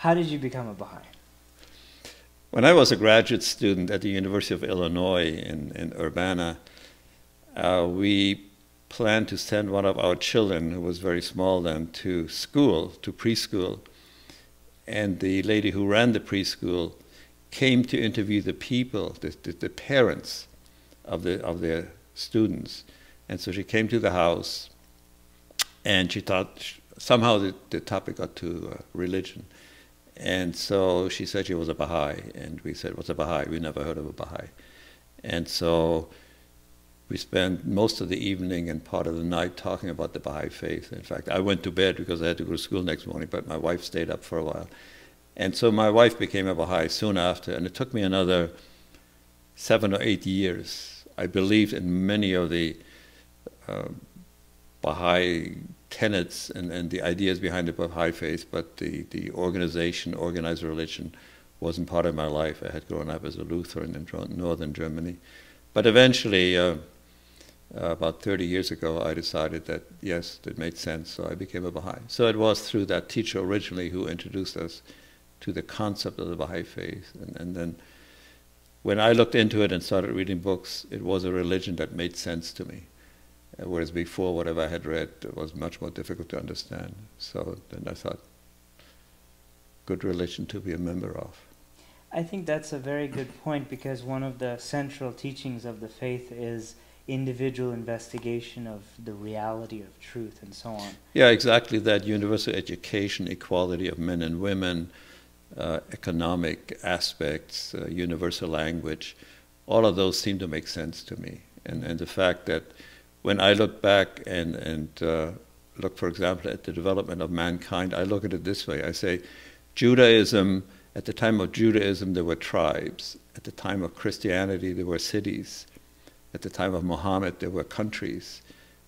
How did you become a Baha'i? When I was a graduate student at the University of Illinois in Urbana, we planned to send one of our children, who was very small then, to school, to preschool. And the lady who ran the preschool came to interview the people, the parents of their students. And so she came to the house, and she thought somehow the topic got to religion. And so she said she was a Baha'i, and we said, what's a Baha'i? We never heard of a Baha'i. And so we spent most of the evening and part of the night talking about the Baha'i faith. In fact, I went to bed because I had to go to school next morning, but my wife stayed up for a while. And so my wife became a Baha'i soon after, and it took me another 7 or 8 years. I believed in many of the Baha'i tenets and the ideas behind the Baha'i faith, but the organized religion, wasn't part of my life. I had grown up as a Lutheran in northern Germany. But eventually, about 30 years ago, I decided that, yes, it made sense, so I became a Baha'i. So it was through that teacher originally who introduced us to the concept of the Baha'i faith. And then when I looked into it and started reading books, it was a religion that made sense to me. Whereas before, whatever I had read was much more difficult to understand. So then I thought, good religion to be a member of. I think that's a very good point, because one of the central teachings of the faith is individual investigation of the reality of truth and so on. Yeah, exactly that. Universal education, equality of men and women, economic aspects, universal language, all of those seem to make sense to me. And the fact that when I look back and look, for example, at the development of mankind, I look at it this way. I say, Judaism, at the time of Judaism, there were tribes. At the time of Christianity, there were cities. At the time of Muhammad, there were countries.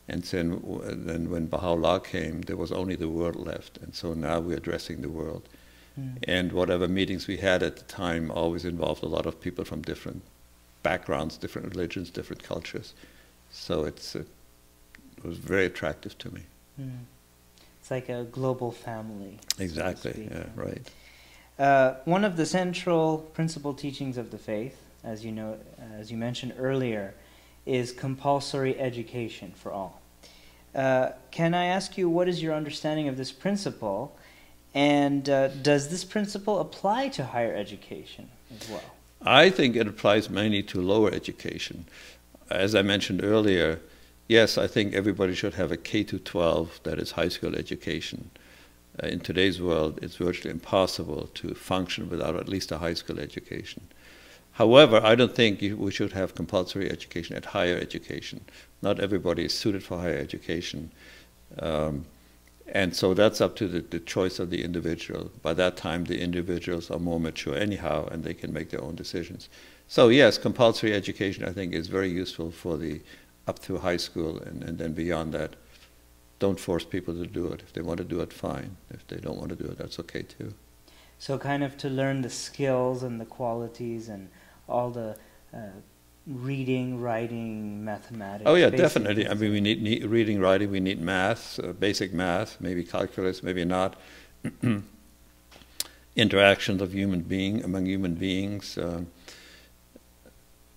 And then when Baha'u'llah came, there was only the world left. And so now we're addressing the world. And whatever meetings we had at the time always involved a lot of people from different backgrounds, different religions, different cultures. So it was very attractive to me. It's like a global family. Exactly, yeah, right. One of the central principal teachings of the faith, as you know, as you mentioned earlier, is compulsory education for all. Can I ask you, what is your understanding of this principle, and does this principle apply to higher education as well? I think it applies mainly to lower education. As I mentioned earlier, yes, I think everybody should have a K-12, that is high school education. In today's world, it's virtually impossible to function without at least a high school education. However, I don't think we should have compulsory education at higher education. Not everybody is suited for higher education. And so that's up to the choice of the individual. By that time, the individuals are more mature anyhow, and they can make their own decisions. So yes, compulsory education, I think, is very useful for the up through high school, and then beyond that, don't force people to do it. If they want to do it, fine. If they don't want to do it, that's okay too. So kind of to learn the skills and the qualities and all the reading, writing, mathematics. Oh yeah, definitely. I mean, we need reading, writing, we need math, basic math, maybe calculus, maybe not. Interactions of among human beings.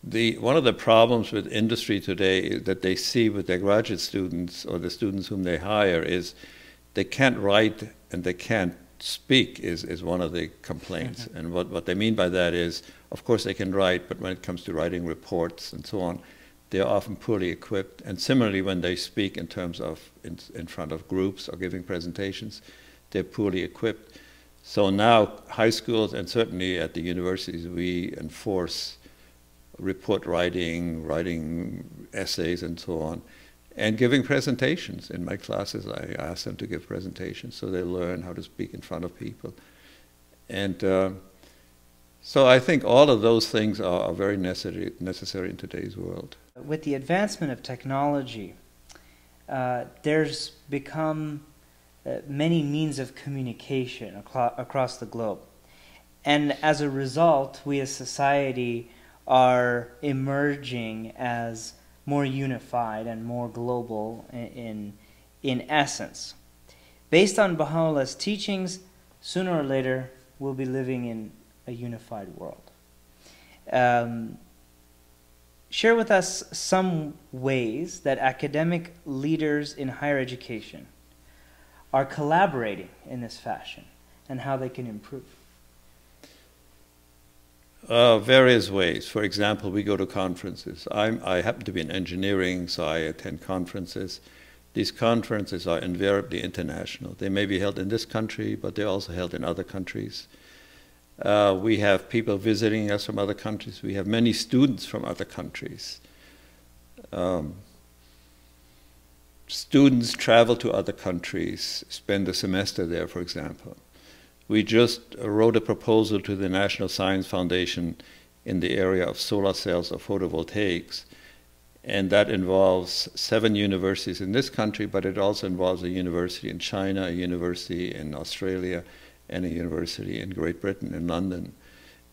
One of the problems with industry today that they see with their graduate students or the students whom they hire is they can't write and they can't speak is one of the complaints. And what they mean by that is, of course they can write, but when it comes to writing reports and so on, they're often poorly equipped. And similarly, when they speak in terms of in front of groups or giving presentations, they're poorly equipped. So now high schools and certainly at the universities, we enforce report writing essays and so on, and giving presentations. In my classes, I ask them to give presentations so they learn how to speak in front of people. And so I think all of those things are very necessary in today's world. With the advancement of technology, there's become many means of communication across the globe. And as a result, we as society are emerging as more unified and more global in essence. Based on Baha'u'llah's teachings, sooner or later, we'll be living in a unified world. Share with us some ways that academic leaders in higher education are collaborating in this fashion and how they can improve. Various ways. For example, we go to conferences. I happen to be in engineering, so I attend conferences. These conferences are invariably international. They may be held in this country, but they're also held in other countries. We have people visiting us from other countries. We have many students from other countries. Students travel to other countries, spend a semester there, for example. We just wrote a proposal to the National Science Foundation in the area of solar cells or photovoltaics, and that involves 7 universities in this country, but it also involves a university in China, a university in Australia, and a university in Great Britain, in London,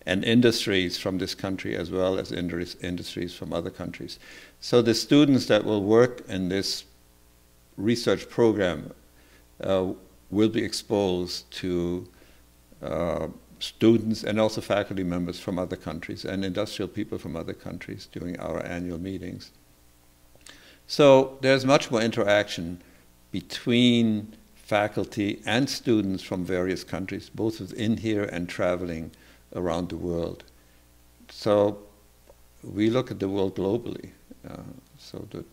and industries from this country as well as industries from other countries. So the students that will work in this research program will be exposed to students and also faculty members from other countries and industrial people from other countries during our annual meetings. So there's much more interaction between faculty and students from various countries, both within here and traveling around the world. So we look at the world globally, so that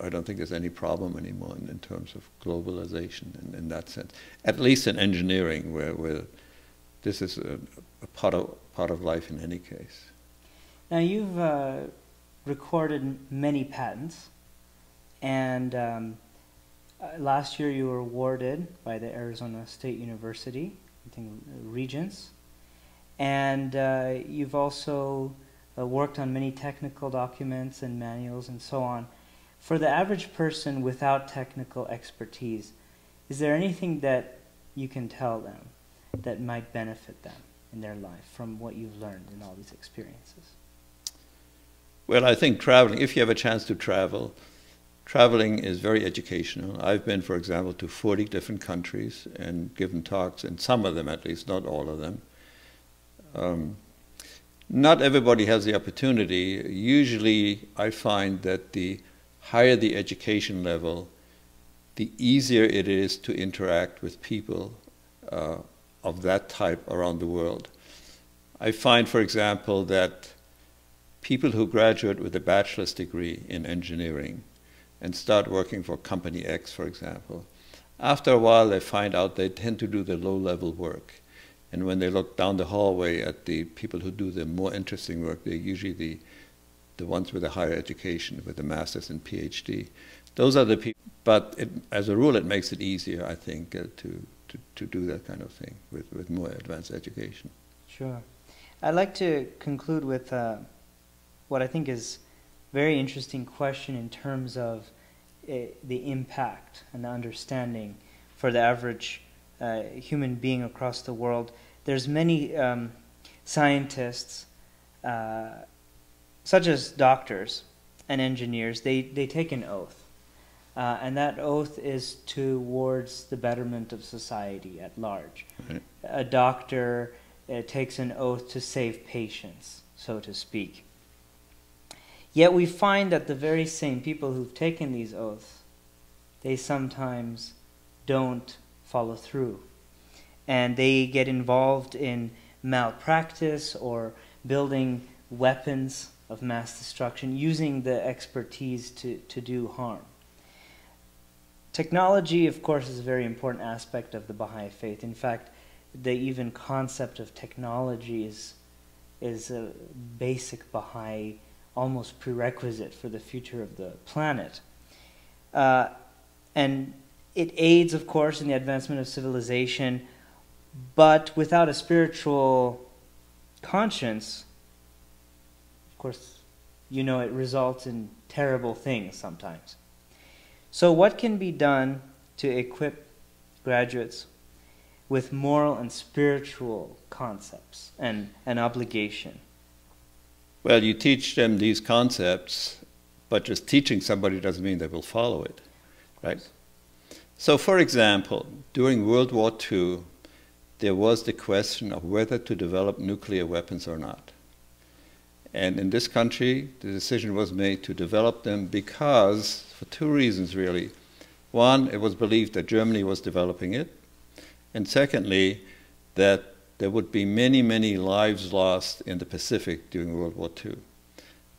I don't think there's any problem anymore in terms of globalization in that sense. At least in engineering, where this is a part of life in any case. Now you've recorded many patents, and last year you were awarded by the Arizona State University, I think Regents, and you've also worked on many technical documents and manuals and so on. For the average person without technical expertise, is there anything that you can tell them that might benefit them in their life from what you've learned in all these experiences? Well, I think traveling, if you have a chance to travel, traveling is very educational. I've been, for example, to 40 different countries and given talks, in some of them at least, not all of them. Not everybody has the opportunity. Usually I find that the higher the education level, the easier it is to interact with people of that type around the world. I find, for example, that people who graduate with a bachelor's degree in engineering and start working for company X, for example, after a while they find out they tend to do the low-level work. And when they look down the hallway at the people who do the more interesting work, they're usually the ones with a higher education, with a master's and PhD. Those are the people, but as a rule it makes it easier, I think, to do that kind of thing with more advanced education. Sure. I'd like to conclude with what I think is a very interesting question in terms of the impact and the understanding for the average human being across the world. There's many scientists, such as doctors and engineers, they take an oath. And that oath is towards the betterment of society at large. Right. A doctor takes an oath to save patients, so to speak. Yet we find that the very same people who've taken these oaths, they sometimes don't follow through. And they get involved in malpractice or building weapons of mass destruction, using the expertise to do harm. Technology, of course, is a very important aspect of the Baha'i faith. In fact, the even concept of technology is a basic Baha'i, almost prerequisite for the future of the planet. And it aids, of course, in the advancement of civilization, but without a spiritual conscience, of course, you know, it results in terrible things sometimes. So what can be done to equip graduates with moral and spiritual concepts and an obligation? Well, you teach them these concepts, but just teaching somebody doesn't mean they will follow it, right? So, for example, during World War II, there was the question of whether to develop nuclear weapons or not. And in this country, the decision was made to develop them because, for two reasons really. One, it was believed that Germany was developing it. And secondly, that there would be many, many lives lost in the Pacific during World War II.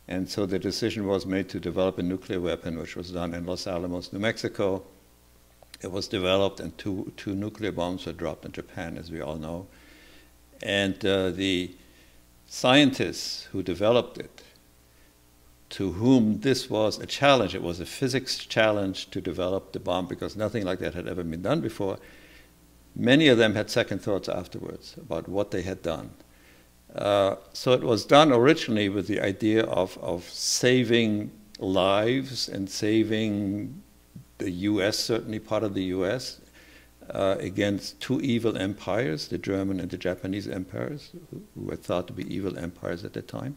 And so the decision was made to develop a nuclear weapon, which was done in Los Alamos, New Mexico. It was developed, and two nuclear bombs were dropped in Japan, as we all know. And the scientists who developed it, to whom this was a challenge, it was a physics challenge to develop the bomb because nothing like that had ever been done before, many of them had second thoughts afterwards about what they had done. So it was done originally with the idea of saving lives and saving the US, certainly part of the US, against two evil empires, the German and the Japanese empires, who were thought to be evil empires at the time.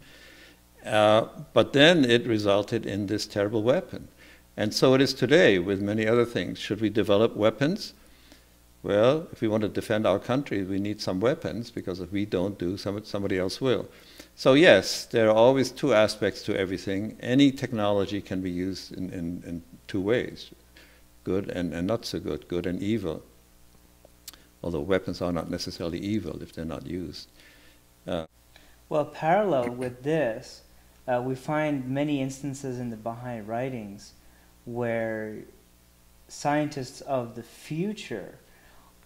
But then it resulted in this terrible weapon. And so it is today with many other things. Should we develop weapons? Well, if we want to defend our country, we need some weapons, because if we don't do, somebody else will. So yes, there are always two aspects to everything. Any technology can be used in two ways, good and not so good, good and evil. Although weapons are not necessarily evil if they're not used. Well, parallel with this, we find many instances in the Baha'i writings where scientists of the future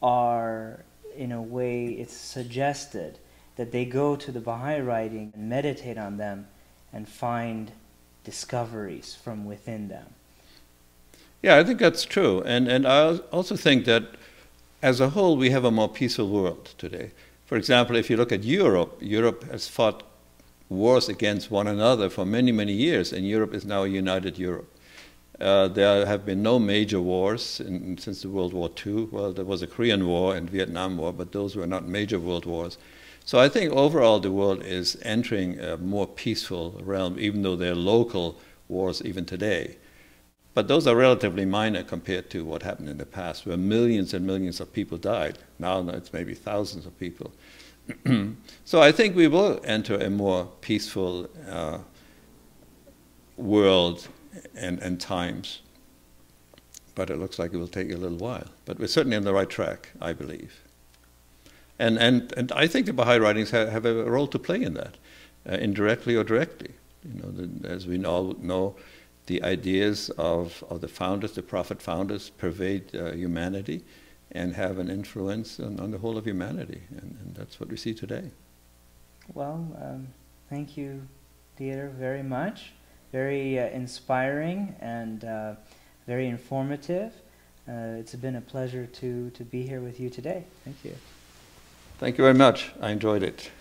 are, in a way, it's suggested that they go to the Baha'i writing and meditate on them and find discoveries from within them. Yeah, I think that's true. And I also think that as a whole we have a more peaceful world today. For example, if you look at Europe, Europe has fought wars against one another for many, many years, and Europe is now a united Europe. There have been no major wars since the World War II. Well, there was a Korean War and Vietnam War, but those were not major world wars. So I think overall the world is entering a more peaceful realm, even though there are local wars even today. But those are relatively minor compared to what happened in the past, where millions and millions of people died. Now it's maybe thousands of people. So I think we will enter a more peaceful world and times. But it looks like it will take a little while. But we're certainly on the right track, I believe. And I think the Baha'i writings have a role to play in that, indirectly or directly. You know, as we all know, the ideas of the founders, the prophet founders, pervade humanity and have an influence on the whole of humanity. And that's what we see today. Well, thank you, Dieter, very much. Very inspiring and very informative. It's been a pleasure to be here with you today. Thank you. Thank you very much. I enjoyed it.